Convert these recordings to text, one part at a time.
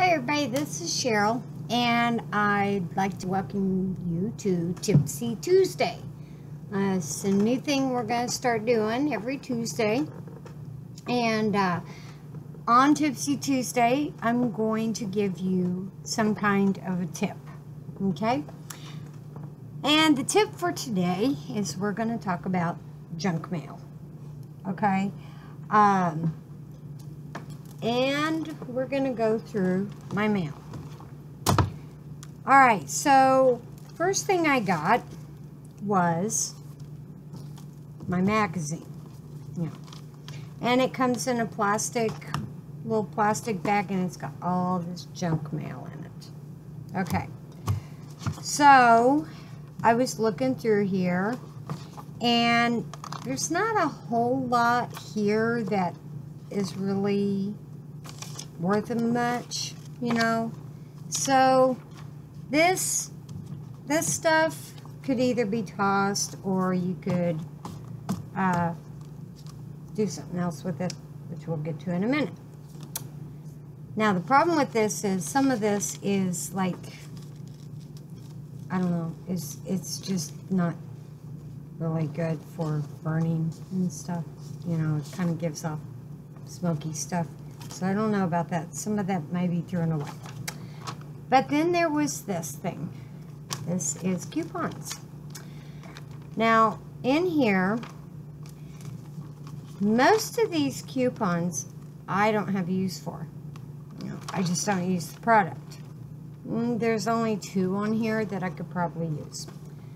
Hi everybody, this is Cheryl, and I'd like to welcome you to Tipsy Tuesday. It's a new thing we're going to start doing every Tuesday. And on Tipsy Tuesday, I'm going to give you some kind of a tip, okay? And the tip for today is we're going to talk about junk mail, okay? And we're going to go through my mail. Alright, so first thing I got was my magazine. Yeah. And it comes in a little plastic bag, and it's got all this junk mail in it. Okay. So I was looking through here, and there's not a whole lot here that is really worth much, you know. So this stuff could either be tossed, or you could do something else with it, which we'll get to in a minute. Now the problem with this is some of this is like, I don't know, it's just not really good for burning and stuff, you know. It kind of gives off smoky stuff. So I don't know about that. Some of that may be thrown away. But then there was this thing. This is coupons. Now, in here, most of these coupons I don't have use for. You know, I just don't use the product. There's only 2 on here that I could probably use.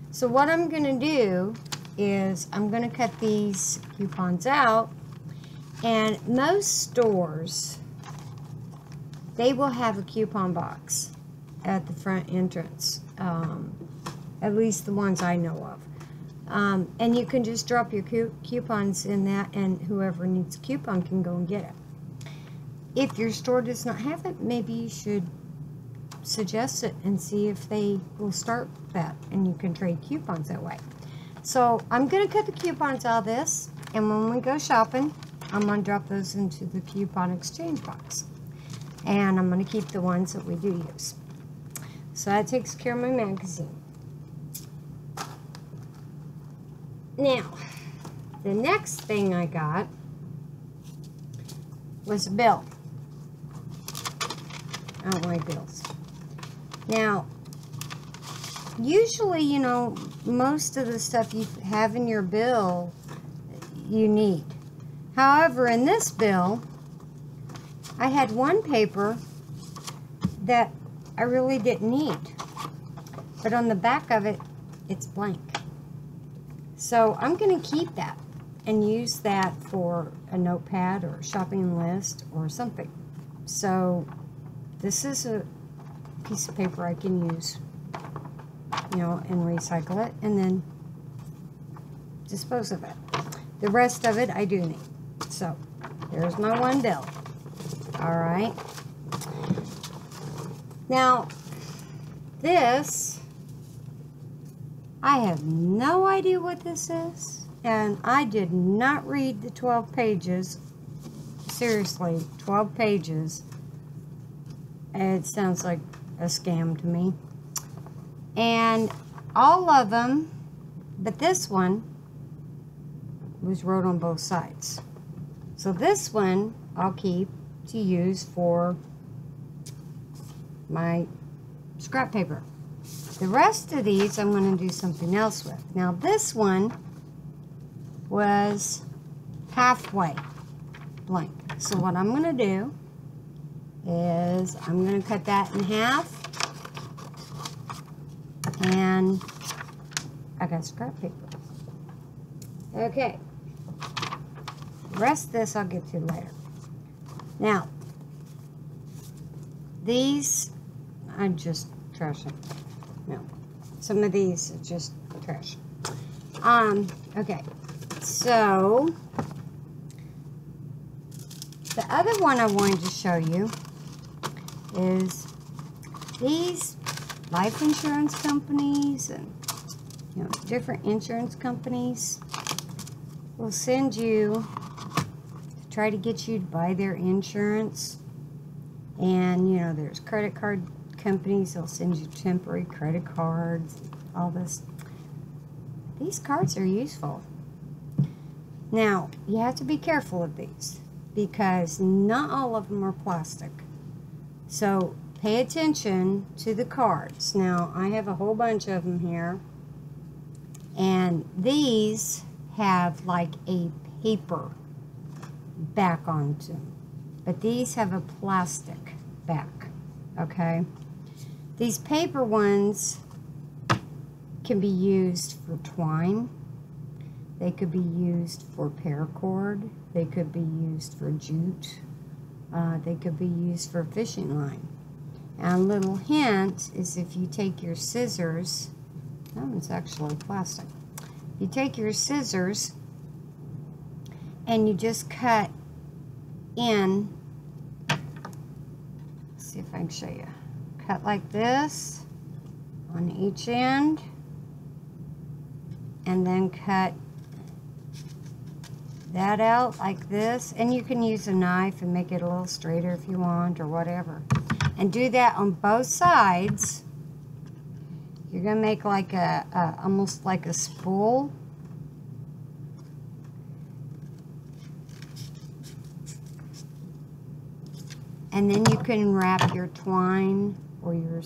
So what I'm going to do is I'm going to cut these coupons out. And most stores, they will have a coupon box at the front entrance, at least the ones I know of. And you can just drop your coupons in that, and whoever needs a coupon can go and get it. If your store does not have it, maybe you should suggest it and see if they will start that, and you can trade coupons that way. So I'm going to cut the coupons out of this, and when we go shopping, I'm going to drop those into the coupon exchange box. And I'm going to keep the ones that we do use. So that takes care of my magazine. Now, the next thing I got was a bill. I don't like bills. Now, usually, you know, most of the stuff you have in your bill, you need. However, in this bill, I had one paper that I really didn't need. But on the back of it, it's blank. So I'm going to keep that and use that for a notepad or a shopping list or something. So this is a piece of paper I can use, you know, and recycle it and then dispose of it. The rest of it I do need. So, there's my one bill. Alright. Now, this, I have no idea what this is. And I did not read the 12 pages. Seriously, 12 pages. It sounds like a scam to me. And all of them, but this one, was wrote on both sides. So this one I'll keep to use for my scrap paper. The rest of these I'm going to do something else with. Now this one was halfway blank. So what I'm going to do is I'm going to cut that in half. And I got scrap paper. Okay. The rest of this I'll get to later. Now, these, I'm just trashing. No, some of these are just trash. Okay, so the other one I wanted to show you is these life insurance companies and, you know, different insurance companies will send you, try to get you to buy their insurance. And, you know, there's credit card companies. They'll send you temporary credit cards, all this. These cards are useful. Now, you have to be careful of these because not all of them are plastic. So, pay attention to the cards. Now, I have a whole bunch of them here. And these have like a paper back onto them. But these have a plastic back, okay? These paper ones can be used for twine. They could be used for paracord. They could be used for jute. They could be used for fishing line. And a little hint is if you take your scissors, that one's actually plastic. You take your scissors and you just cut in, let's see if I can show you. Cut like this on each end and then cut that out like this. And you can use a knife and make it a little straighter if you want or whatever. And do that on both sides. You're going to make like almost like a spool. And then you can wrap your twine or your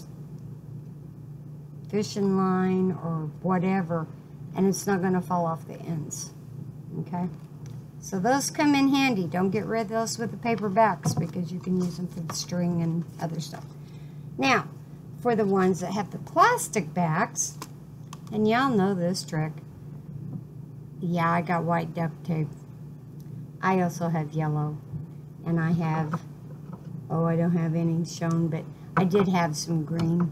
fishing line or whatever, and it's not going to fall off the ends. Okay? So those come in handy. Don't get rid of those with the paper backs because you can use them for the string and other stuff. Now, for the ones that have the plastic backs, and y'all know this trick. Yeah, I got white duct tape. I also have yellow. And I have, oh, I don't have any shown, but I did have some green.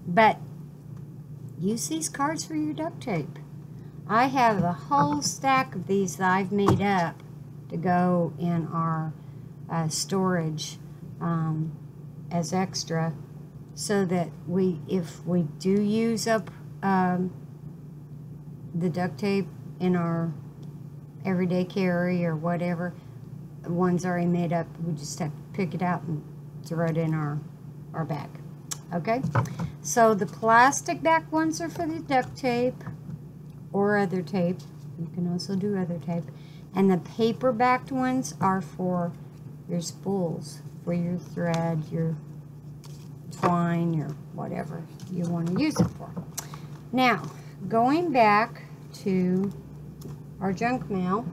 But use these cards for your duct tape. I have a whole stack of these that I've made up to go in our storage as extra, so that if we do use up the duct tape in our everyday carry or whatever, the one's already made up, we just have to pick it out and throw it in our bag. Okay, so the plastic back ones are for the duct tape or other tape. You can also do other tape. And the paper backed ones are for your spools, for your thread, your twine, your whatever you want to use it for. Now, going back to our junk mail,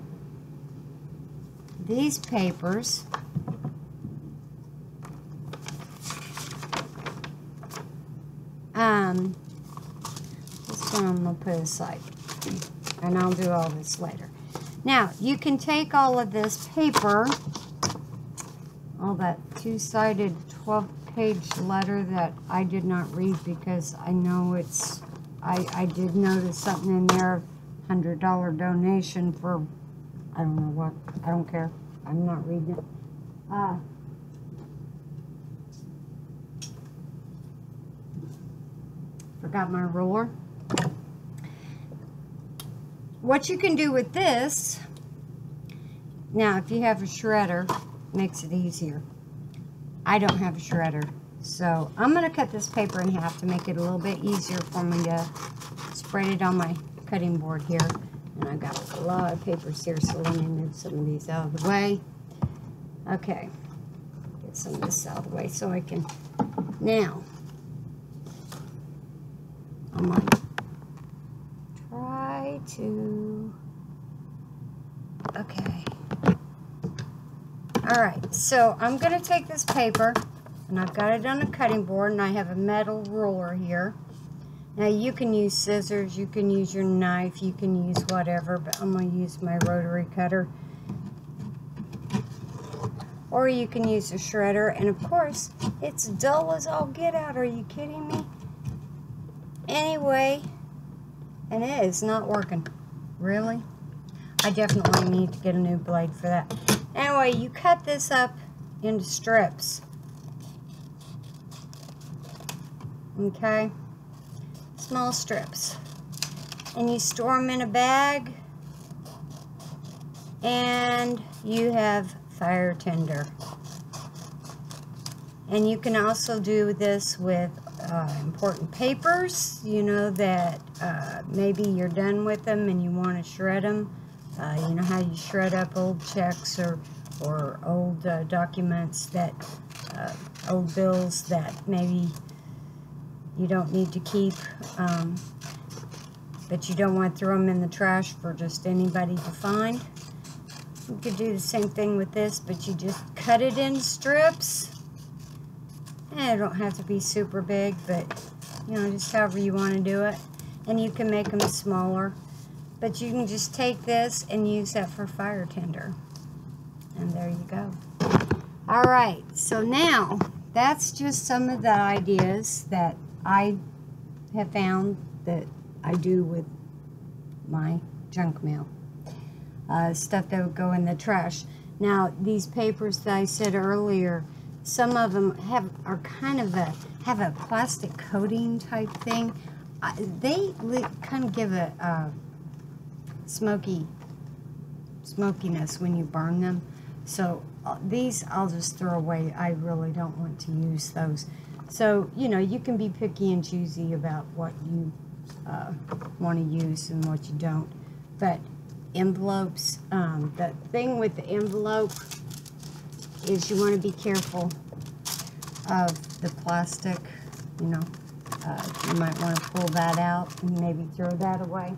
these papers, this one I'm going to put aside, and I'll do all this later. Now, you can take all of this paper, all that two-sided 12-page letter that I did not read because I know it's, I did notice something in there, $100 donation for, I don't know what, I don't care, I'm not reading it. Forgot my ruler. What you can do with this, now if you have a shredder, makes it easier. I don't have a shredder, so I'm going to cut this paper in half to make it a little bit easier for me to spread it on my cutting board here. And I've got a lot of papers here, so let me move some of these out of the way. Okay, get some of this out of the way so I can, now, I'm going to try to, okay. Alright, so I'm going to take this paper, and I've got it on a cutting board, and I have a metal ruler here. Now you can use scissors, you can use your knife, you can use whatever, but I'm going to use my rotary cutter. Or you can use a shredder, and of course, it's dull as all get out. Are you kidding me? Anyway, and it is not working. Really? I definitely need to get a new blade for that. Anyway, you cut this up into strips. Okay? Small strips. And you store them in a bag. And you have fire tinder. And you can also do this with important papers, you know, that maybe you're done with them and you want to shred them. You know how you shred up old checks or old documents, that old bills that maybe you don't need to keep, but you don't want to throw them in the trash for just anybody to find. You could do the same thing with this, but you just cut it in strips. It don't have to be super big, but you know, just however you want to do it. And you can make them smaller, but you can just take this and use that for fire tinder. And there you go. All right, so now that's just some of the ideas that I have found that I do with my junk mail. Stuff that would go in the trash. Now, these papers that I said earlier, some of them have a plastic coating type thing. They kind of give a smokiness when you burn them. So these I'll just throw away. I really don't want to use those. So, you know, you can be picky and choosy about what you want to use and what you don't. But envelopes, the thing with the envelope is you want to be careful of the plastic. You know, you might want to pull that out and maybe throw that away.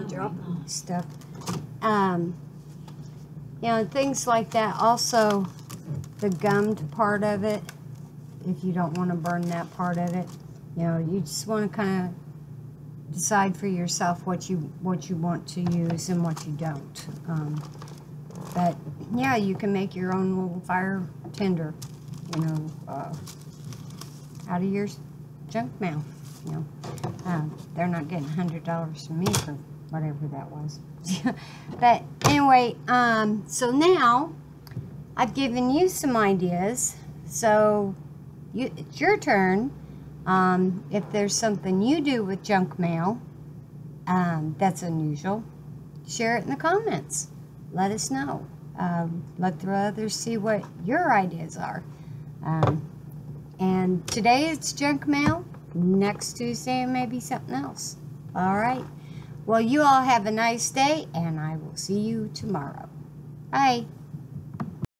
Drop stuff. You know, things like that. Also, the gummed part of it, if you don't want to burn that part of it, you know, you just want to kind of decide for yourself what you want to use and what you don't. But yeah, you can make your own little fire tinder, you know, out of your junk mail. You know, they're not getting $100 from me for whatever that was. But anyway, so now I've given you some ideas. So it's your turn. If there's something you do with junk mail that's unusual, share it in the comments. Let us know. Let the others see what your ideas are. And today it's junk mail. Next Tuesday it may be something else. All right. Well, you all have a nice day, and I will see you tomorrow. Bye.